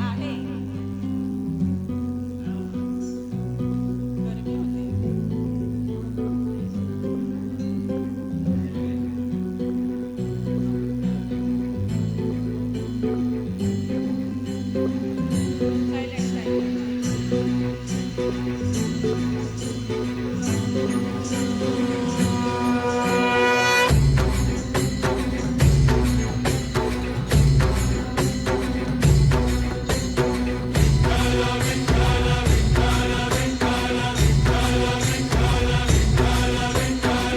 आहे.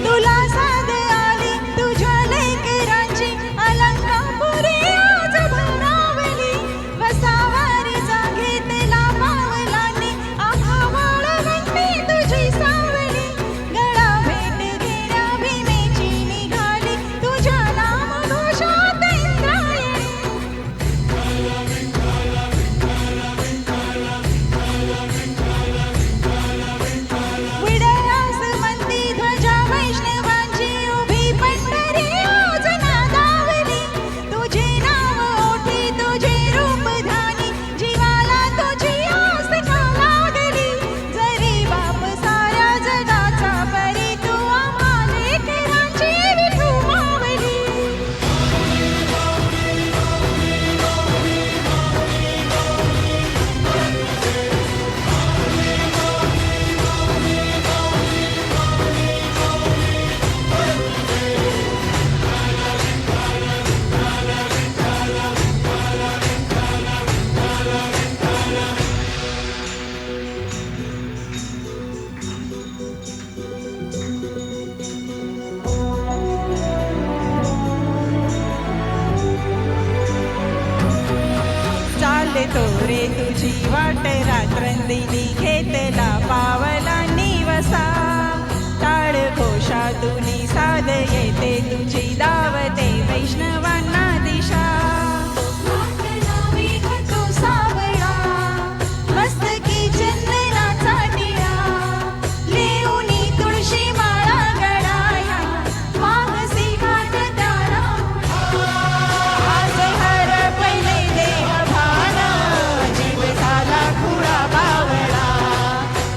तुला साध आली तुझ्या लेकरांची अलंकापुरी आज भरावली. वसावारी जागेतला पावलांनी आखा वाळवंटी तुझी सावली. गळा भेट घेण्या भीमेची निघाली तुझ्या नामघोषात इंद्रायणी. विडयास मंदी ध्वजा वैष्णवांची उभी पंढरी आज नादावली. तुझे नाव ओठी तुझे रूप ध्यानी जीवाला तुझी आस का लागली. जरी बाप साऱ्या जगाचा परी तू आम्हा लेकरांची विठू मावली. चाले तोरे तुझी वाट रात्रंदिनी घेतला पावला निवसा. टाळ घोषातूनी साध येते तुझी दावते वैष्णवांना दिशा. सावळा मस्तकी चंदनाचा टिळा लेऊनी तुळशी माळा गळाया मागसी घाट तारा. आज हर पहिले देह भान जीव झाला खुळा बावळा.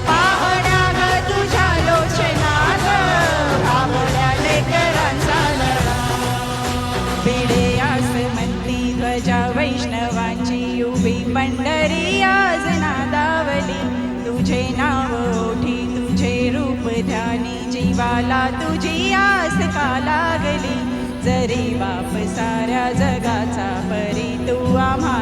पाहण्या ग तुझ्या लोचनात भावल्या लेकरांचा लळा. भिडे आसमंती ध्वजा वैष्णवांची उभी पंढरी आज नादावली. तुझे नाव ओठी तुझे रूप ध्यानी जीवाला तुझी आस का लागली. जरी बाप साऱ्या जगाचा परी तू आम्हा